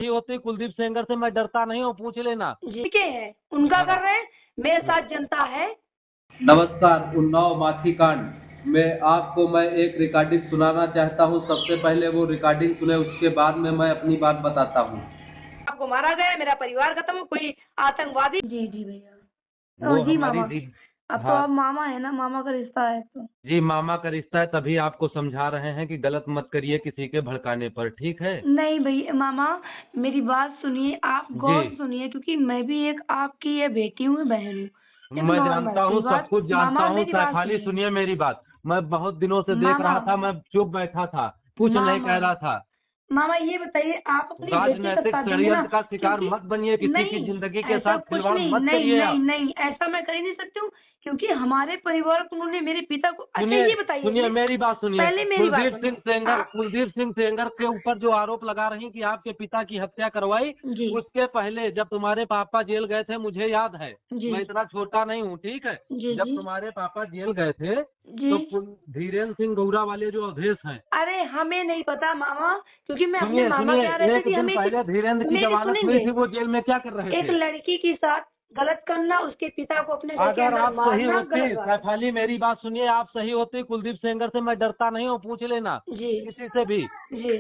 होती कुलदीप सेंगर से मैं डरता नहीं हूँ, पूछ लेना। जी के है उनका कर रहे हैं, मेरे साथ जनता है। नमस्कार। उन्नाव माफी कांड में आपको मैं एक रिकॉर्डिंग सुनाना चाहता हूं। सबसे पहले वो रिकॉर्डिंग सुने, उसके बाद में मैं अपनी बात बताता हूं। आपको मारा गया, मेरा परिवार खत्म, कोई आतंकवादी। जी जी भैया। वो जी हमारी मामा, दी। अब तो हाँ आप मामा है ना, मामा का रिश्ता है तो। जी, मामा का रिश्ता है, तभी आपको समझा रहे हैं कि गलत मत करिए किसी के भड़काने पर, ठीक है। नहीं भैया मामा, मेरी बात सुनिए, आप गौर जी, सुनिए, क्योंकि मैं भी एक आपकी ये बेटी हूँ, बहन हूँ। एक मैं नॉर्मल जानता सी हूँ, सब बात। कुछ जानता मामा हूँ। मेरी बात सैफाली सुनिए। सुनिए मेरी बात। मैं बहुत दिनों से देख मामा रहा था, मैं चुप बैठा था, कुछ नहीं मामा कह रहा था। मामा ये बताइए, आप अपनी बेटी का राजनैतिक साथ देंगे ना? षड्यंत्र का शिकार क्योंकि मत बनिए, किसी की नहीं, जिंदगी के ऐसा साथ कुछ खिलवाड़ नहीं, मत नहीं करिए नहीं आप। नहीं, ऐसा मैं कर ही नहीं सकती हूँ, क्योंकि हमारे परिवार को उन्होंने मेरे पिता को। अच्छा सुनिए ये बताइए, सुनिए मेरी बात सुनिए। पहले मेरी बात सुनिए। कुलदीप सिंह सेंगर के ऊपर जो आरोप लगा रही कि आपके पिता की हत्या करवाई, जी उसके पहले जब तुम्हारे पापा जेल गए थे, मुझे याद है, जी मैं इतना छोटा नहीं हूँ, ठीक है। जी जब जी तुम्हारे पापा जेल गए थे जी। तो धीरेन्द्र सिंह गौड़ा वाले जो अवधेश हैं। अरे हमें नहीं पता मामा, क्योंकि मैं अपने सुनिए मामा सुनिए, के यहाँ रहती एक थी। दिन हमें पहले धीरेन्द्र की मेरी जमानत हुई सुनेंगे, थी, वो जेल में क्या कर रहे एक थे? लड़की के साथ गलत करना, उसके पिता को अपने घर के अगर अंदर आप सही मारना होती, गलत बात है। सैफाली मेरी बात सुनिए, आप सही होती कुलदीप सेंगर से मैं डरता नहीं हूँ, पूछ लेना जी किसी से भी। जी।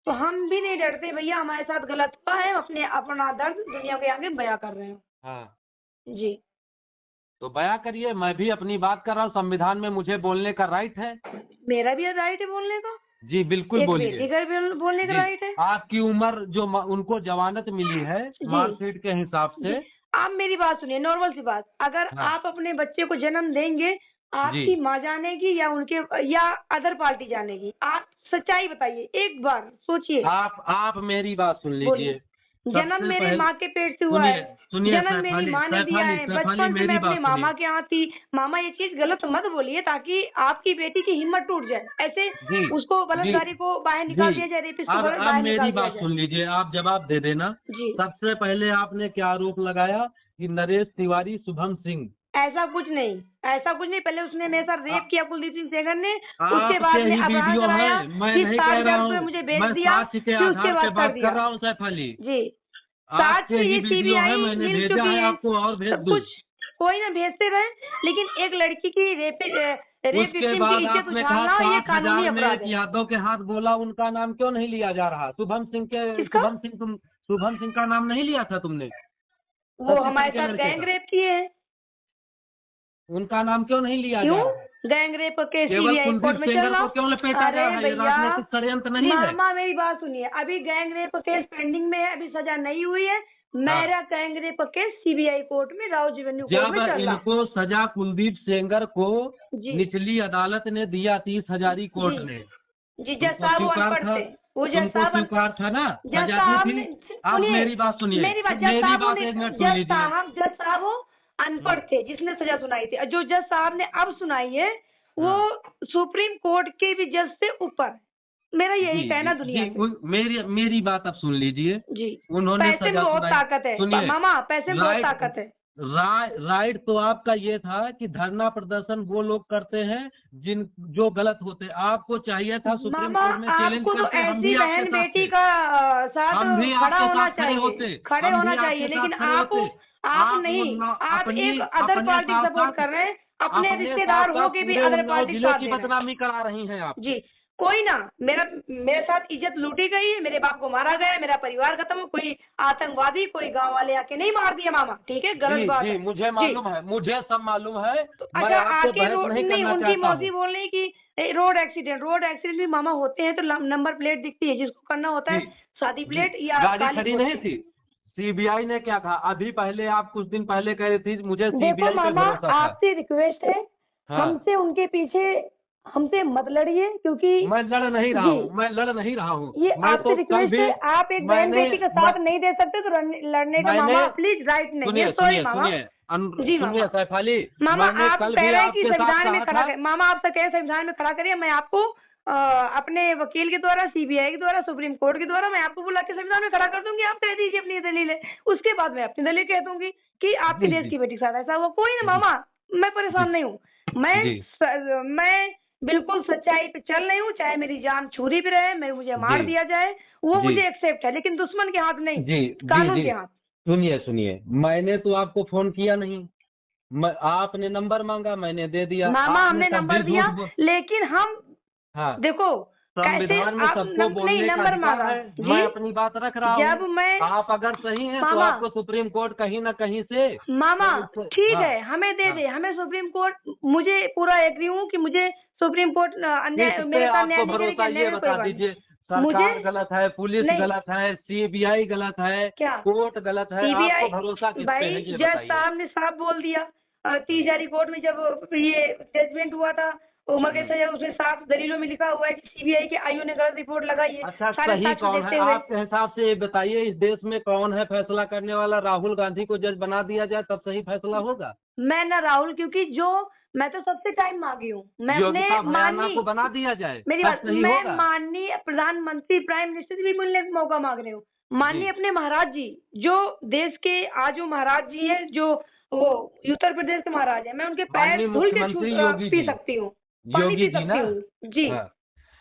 तो हम भी नहीं डरते भैया, हमारे साथ गलत हुआ है, अपने अपना दर्द दुनिया के आगे बयां कर रहे हैं। हाँ, जी। तो बयां करिए, मैं भी अपनी बात कर रहा हूँ, संविधान में मुझे बोलने का राइट है। मेरा भी राइट है बोलने का, जी बिल्कुल एक बोलिए। बेटी का भी बोलने का जी, राइट है। आपकी उम्र जो उनको जमानत मिली है जी मार्कशीट के हिसाब जी। से। आप मेरी बात सुनिए, नॉर्मल सी बात, अगर हाँ आप अपने बच्चे को जन्म देंगे, जी, आपकी माँ जानेगी या उनके या अदर पार्टी जानेगी? आप सच्चाई बताइए, एक बार सोचिए। आप मेरी बात सुन बोलिए। लीजिए। जन्म सबसे मेरे पहले माँ के पेट से हुआ सुनिए है, सुनिए, जन्म मेरी सैफाली माँ ने दिया सैफाली है, सैफाली बचपन से मैं मेरी अपने बात सुनिए। मामा के यहाँ थी। मामा ये चीज गलत मत बोलिए, ताकि आपकी बेटी की हिम्मत टूट जाए, ऐसे जी उसको जी बलात्कारी को बाहर जी, निकाल दिया जाए, रेपिस्ट को अब बाहर मेरी निकाल दिया बात जाए। सुन लीजिए, आप जवाब दे देना। जी। सबसे पहले आपने क्या आरोप लगाया कि नरेश तिवारी शुभम सिंह। ऐसा कुछ नहीं, ऐसा कुछ नहीं। पहले उसने मेरे साथ आ- रेप किया कुलदीप सिंह सेंगर ने, उसके आपके बाद में ही अपराध वीडियो कराया, है, मैं फिर नहीं कह रहा 60,000 रुपये हूँ, मुझे बेच मैं दिया, साक्ष्य के फिर उसके आधार पे बाद कर बात कर दिया। रहा हूँ सैफाली। जी। आपके साक्ष्य ही ये वीडियो है, सीबीआई मैंने मिल भेजा चुकी है है, आपको और भेज सब दूँ। कुछ कोई ना भेजते रहे, लेकिन एक लड़की की रेप उसके विक्टिम की बाद इज्जत आपने कहा उछालना ये 60,000 कानूनी में अपराध एक है। यादव के हाथ बोला, उनका नाम क्यों नहीं लिया जा रहा? किसका? शुभम सिंह का नाम नहीं लिया था तुमने? वो शक्ति सिंह हमारे के साथ लड़के गैंग का, रेप किए हैं। उनका नाम क्यों नहीं लिया क्यों? जा रहा? गैंग रेप के केवल सीबीआई कोर्ट कुलदीप में चल सेंगर रहा। को क्यों लपेटा जा अरे रहा है? ये भैया, राजनीतिक षड्यंत्र नहीं है? मामा मेरी बात सुनिए, अभी गैंग रेप केस पेंडिंग में है, अभी सजा नहीं हुई है। हाँ, मेरा gang rape case CBI court में, राउज एवेन्यू कोर्ट जब में चल रहा। इनको सजा कुलदीप सेंगर को जी निचली अदालत ने दिया, 30,000 कोर्ट जी ने, जी। जज तुमको साहब वो स्वीकार अनपढ़ था? थे, वो जज तुमको साहब स्वीकार था ना? जज सजा दी साहब थी। ने, आप सुनिए मेरी बात सुनिए, मेरी बात, जज मेरी साहब बात ने, एक मिनट सुन लीजिए। जज साहब वो अनपढ़ थे जिसने सजा सुनाई थी, और जो जज साहब ने अब सुनाई है वो हाँ सुप्रीम कोर्ट के भी जज से ऊपर है। मेरा जी यही कहना जी दुनिया जी, से। मेरी मेरी बात अब सुन लीजिए। जी। उन्होंने पैसे में सजा बहुत सुनाई। ताकत है सुनिए, मामा, पैसे में बहुत राइट ताकत है। राइट तो आपका ये था कि धरना प्रदर्शन वो लोग करते हैं जिन जो गलत होते हैं। आपको चाहिए था सुप्रीम मामा कोर्ट में चैलेंज आपको तो करते, हम ऐसी भी आपके बहन साथ बेटी थे। का साथ हम भी खड़ा आपके होना साथ खड़े चाहिए, होते, खड़े हम भी होना चाहिए, आपके साथ लेकिन खड़े होते। आप आप नहीं, आप अपनी एक अदर अपने पार्टी साथ सपोर्ट साथ कर रहे हैं, अपने अपने साथ रिश्तेदार हो साथ के भी पूरे अदर उन्नाव पार्टी जिले साथ की दे रहे हैं। बदनामी करा रही हैं आप। जी। कोई ना, मेरे साथ इज्जत लूटी गई है, मेरे बाप को मारा गया है, मेरा परिवार खत्म, कोई आतंकवादी, कोई गांव वाले आके नहीं मार दिया मामा, ठीक है, गलत जी बात जी, है। मुझे जी। मालूम है, मुझे सब मालूम है। तो मैं अच्छा, आपसे आके बहस रोड नहीं नहीं, करना उनकी चाहता मौसी हूँ। बोल रही कि रोड एक्सीडेंट भी मामा होते हैं तो नंबर प्लेट दिखती है, जिसको करना होता जी है शादी जी, प्लेट या गाड़ी काली खड़ी पोत नहीं से। थी। सीबीआई ने क्या कहा? अभी पहले आप कुछ दिन पहले कह रही थी मुझे देखो सीबीआई पे मामा, भरोसा था। आपसे रिक्वेस्ट है, हाँ, हमसे उनके पीछे हमसे मत लड़िए, क्योंकि मैं लड़ नहीं रहा जी, हूँ, मैं लड़ नहीं रहा हूँ। ये मैं आपसे तो कल रिक्वेस्ट भी है, आप एक बहन मैंने बेटी का मैं, साथ नहीं दे सकते तो लड़ने का मैंने मामा प्लीज राइट नहीं है। सुनिए सॉरी सुनिए मामा। सुनिए जी सुनिए मामा। सैफाली, मामा मैंने आप कल कह भी रहे हैं कि आपके साथ संविधान में कहा खड़ा था। कर, मामा आप तो कह रहे हैं संविधान में खड़ा करिए, मैं आपको अपने वकील के द्वारा, सीबीआई के द्वारा, सुप्रीम कोर्ट के द्वारा मैं आपको बुला के संविधान में खड़ा कर दूंगी। आप कह दीजिए अपनी दलीलें, उसके बाद मैं अपनी दलील कह दूंगी कि आपके जी देश जी की बेटी के साथ ऐसा हुआ। कोई ना जी मामा, मैं जी परेशान नहीं हूँ। जी मैं बिल्कुल सच्चाई पे चल रही हूँ, चाहे मेरी जान छुरी भी रहे, मुझे मार जी दिया जाए, वो जी मुझे एक्सेप्ट है, लेकिन दुश्मन के हाथ नहीं, जी जी कानून जी के हाथ। सुनिए सुनिए, मैंने तो आपको फोन किया नहीं, आपने नंबर मांगा, मैंने दे दिया। मामा आपने हमने तब भी नंबर दिया, झूठ लेकिन हम हाँ, देखो कैसे संविधान में आप सबको नहीं बोलने का नंबर अधिकार मांगा है। जी। मैं अपनी बात रख रहा जब हूँ। मैं आप अगर सही हैं तो मामा आपको सुप्रीम कोर्ट कहीं ना कहीं से मामा ठीक हाँ है, हमें दे हाँ, दे, हमें सुप्रीम कोर्ट, मुझे पूरा एग्री हूँ कि मुझे सुप्रीम कोर्ट अन्याय किस पे मेरे साथ न्याय आपको नहीं करेगी, भरोसा, अन्याय ये में कोई बता बात दीजिए। नहीं। मुझे सरकार गलत है, पुलिस नहीं, गलत है, सीबीआई गलत है, क्या कोर्ट गलत है, सीबीआई, आपको भरोसा किस पे भाई है ये जज बताइए। साहब ने साफ बोल दिया 30 कोर्ट में जब ये जजमेंट हुआ था, उम्र के सजा, उसमें साफ दलीलों में लिखा हुआ है कि सीबीआई के आईओ ने गलत रिपोर्ट लगाई है, अच्छा, सारे सही साक्ष्य कौन देखते है हुए। आपके हिसाब से? ये बताइए, इस देश में कौन है फैसला करने वाला? राहुल गांधी को जज बना दिया जाए तब सही फैसला होगा? मैं ना राहुल, क्योंकि जो मैं तो सबसे टाइम मांगी हूँ, मैं अपने योगिता भयाना माननीय, को बना दिया जाए मेरी तब बात, सही मैं होगा? माननीय प्रधानमंत्री प्राइम मिनिस्टर से भी मिलने का मौका मांग रही हूँ, माननीय जी अपने महाराज जी, जो देश के आज जो महाराज जी हैं, जो वो उत्तर प्रदेश के महाराज हैं, मैं उनके पैर माननीय धुल के मुख्यमंत्री योगी पी जी, सकती हूँ, पानी योगी पी जी सकती ना? हूँ जी। हाँ।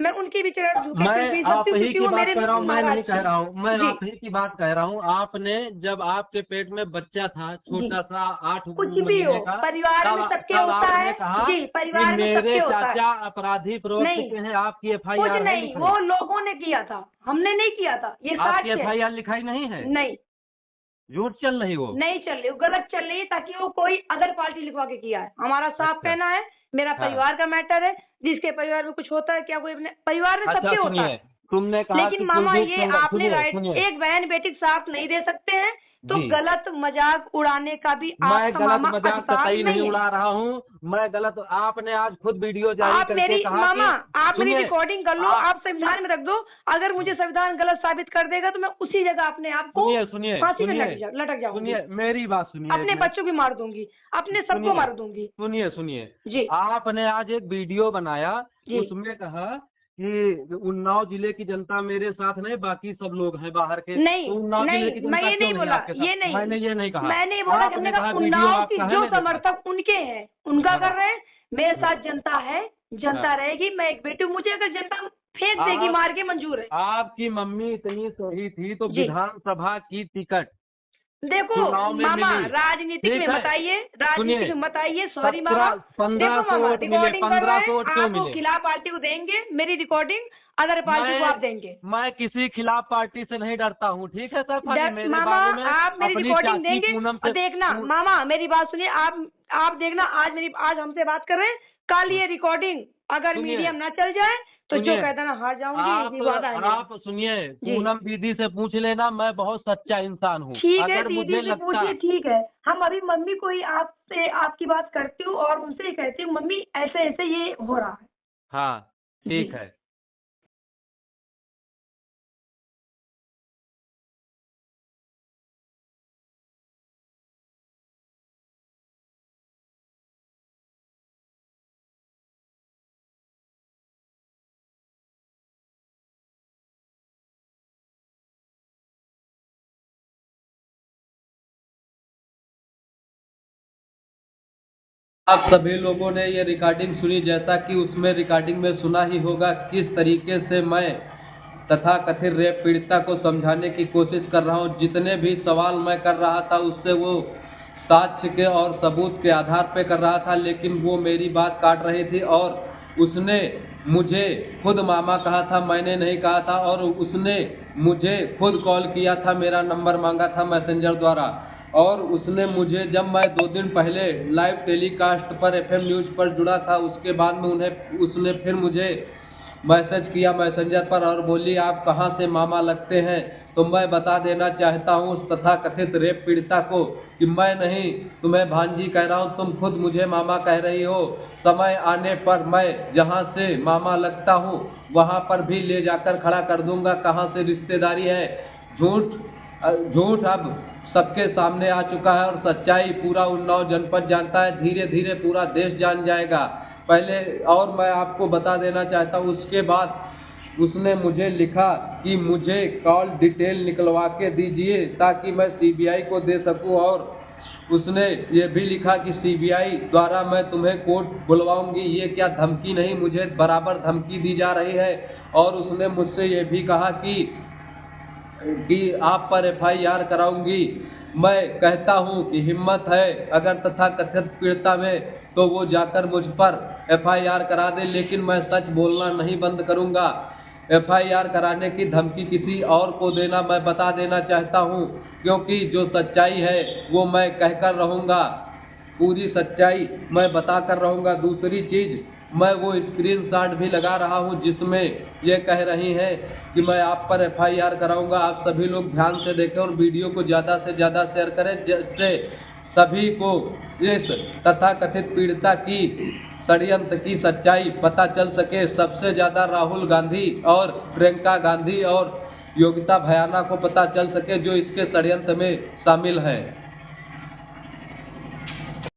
मैं उनकी भी चरण झुक के पी मैं सकती आप हूँ, ही क्योंकि की वो बात मेरे कर रहा हूँ, मैं महाराज नहीं कह रहा हूँ, मैं जी आप ही की बात कह रहा हूँ। आपने जब आपके पेट में बच्चा था, जी। छोटा सा 8 कुछ भी महीने हो, का, परिवार में तब सबके तब होता आपने है कहा जी, कि परिवार में मेरे सबके होता है। चाचा अपराधी प्रवृत्ति नहीं, के हैं, आपकी कुछ FIR है नहीं, लिखाई? वो लोगों ने किया था, हमने नहीं किया था, ये आपकी साक्ष्य है। FIR लिखाई नहीं है? नहीं, झूठ चल रही वो? नहीं चल रही, वो गलत चल रही है, ताकि वो कोई अदर पार्टी लिखवा के किया है। हमारा साफ अच्छा कहना है, मेरा हाँ, परिवार का मैटर है, जिसके परिवार में कुछ होता है, क्या कोई अपने परिवार में अच्छा सबके होता सुनिए, है, तुमने कहा लेकिन कि मामा कुलदीप ये सेंगर, आपने सुनिए राइट, सुनिए एक बहन बेटी को साथ नहीं दे सकते हैं, तो जी, गलत मजाक उड़ाने का भी मैं आपका गलत मामा मजाक अधिकार कतई नहीं नहीं है। उड़ा रहा हूँ। मैं गलत, आपने आज खुद वीडियो जारी आप करके मेरी कहा मामा, कि आप मेरी सुनिए, रिकॉर्डिंग कर लो, आप संविधान में रख दो, अगर मुझे संविधान गलत साबित कर देगा तो मैं उसी जगह अपने आप को सुनिए सुनिए फांसी में सुनिए लटक जाऊंगी, सुनिए, मेरी बात सुनिए एक अपने मिनट। बच्चों की मार दूंगी, अपने सबको सुनिए मार दूंगी सुनिए सुनिए, जी आपने आज एक वीडियो बनाया, जी। उसमें कहा कि उन्नाव जिले की जनता मेरे साथ नहीं, बाकी सब लोग हैं बाहर के। नहीं तो उन्नाव जिले की नहीं, मैं जनता ये क्यों नहीं नहीं बोला, आपके साथ? ये नहीं, मैंने ये नहीं कहा। मैंने बोला कि आपने हमने कहा कहा वीडियो उन्नाव आपका की है जो मेरे साथ। समर्थक उनके हैं, उनका हाँ, कर रहे हैं, मेरे हाँ, साथ जनता है, जनता हाँ। रहेगी, मैं एक बेटी हूँ, मुझे अगर जनता फेंक देगी आप मार के मंजूर है आपकी मम्मी इतनी सही थी तो जी। विधानसभा की टिकट देखो चुनाव में मामा, मिली, राजनीतिक ठीक में है? मत आइए, सुनिए, राजनीतिक में मत आइए, सॉरी मामा। 1500 देखो मामा, वोट मिले, रिकॉर्डिंग कर रहे 1500 हैं, वोट क्यों आप मिले? खिलाफ पार्टी को देंगे मेरी रिकॉर्डिंग, अदर पार्टी को आप देंगे। मैं किसी खिलाफ पार्टी से नहीं डरता हूँ, ठीक है सर? खाली मेरे मामा बारे में आप मेरी अपनी रिकॉर्डिंग चाची देंगे पूनम और से देखना मामा, मेरी बात सुनिए, आप देखना, आज हमसे बात कर रहे हैं, कल ये रिकॉर्डिंग अगर सुनिए, मीडियम ना चल जाए तो जो सुनिए, कहता ना हार जाऊंगी, ये वादा है मेरा। आप सुनिए, जी। पूनम दीदी से पूछ लेना, मैं बहुत सच्चा इंसान हूँ। ठीक है, अगर दीदी मुझे से लगता, पूछिए, ठीक है, हम अभी मम्मी को ही आपसे आपकी बात करती हूँ और उनसे ही कहती हूँ, मम्मी ऐसे ऐसे ये हो रहा है। हाँ ठीक जी। है। आप सभी लोगों ने ये रिकॉर्डिंग सुनी, जैसा कि उसमें रिकॉर्डिंग में सुना ही होगा किस तरीके से मैं तथा कथित रेप पीड़िता को समझाने की कोशिश कर रहा हूँ। जितने भी सवाल मैं कर रहा था उससे वो साक्ष्य के और सबूत के आधार पे कर रहा था, लेकिन वो मेरी बात काट रही थी और उसने मुझे खुद मामा कहा था, मैंने नहीं कहा था, और उसने मुझे खुद कॉल किया था, मेरा नंबर मांगा था मैसेंजर द्वारा, और उसने मुझे, जब मैं 2 दिन पहले लाइव टेलीकास्ट पर FM न्यूज़ पर जुड़ा था, उसके बाद में उसने फिर मुझे मैसेज किया मैसेंजर पर और बोली आप कहां से मामा लगते हैं। तो मैं बता देना चाहता हूं उस तथा कथित रेप पीड़िता को कि मैं नहीं तुम्हें भांजी कह रहा हूं, तुम खुद मुझे मामा कह रही हो। समय आने पर मैं जहां से मामा लगता हूं वहां पर भी ले जाकर खड़ा कर दूंगा कहां से रिश्तेदारी है। झूठ अब सबके सामने आ चुका है और सच्चाई पूरा उन्नाव जनपद जानता है, धीरे धीरे पूरा देश जान जाएगा। पहले और मैं आपको बता देना चाहता हूँ, उसके बाद उसने मुझे लिखा कि मुझे कॉल डिटेल निकलवा के दीजिए ताकि मैं CBI को दे सकूं और उसने ये भी लिखा कि सीबीआई द्वारा मैं तुम्हें कोर्ट बुलवाऊंगी। ये क्या धमकी नहीं, मुझे बराबर धमकी दी जा रही है। और उसने मुझसे ये भी कहा कि आप पर एफआईआर कराऊंगी। मैं कहता हूं कि हिम्मत है अगर तथाकथित पीड़िता में तो वो जाकर मुझ पर एफआईआर करा दे, लेकिन मैं सच बोलना नहीं बंद करूंगा। एफआईआर कराने की धमकी किसी और को देना मैं बता देना चाहता हूं, क्योंकि जो सच्चाई है वो मैं कहकर रहूंगा, पूरी सच्चाई मैं बताकर रहूंगा। दूसरी चीज़, मैं वो स्क्रीनशॉट भी लगा रहा हूं जिसमें ये कह रही हैं कि मैं आप पर एफआईआर कराऊंगा। आप सभी लोग ध्यान से देखें और वीडियो को ज़्यादा से ज़्यादा शेयर करें, जिससे सभी को इस तथाकथित पीड़िता की षड्यंत्र की सच्चाई पता चल सके। सबसे ज़्यादा राहुल गांधी और प्रियंका गांधी और योगिता भयाना को पता चल सके जो इसके षड्यंत्र में शामिल हैं।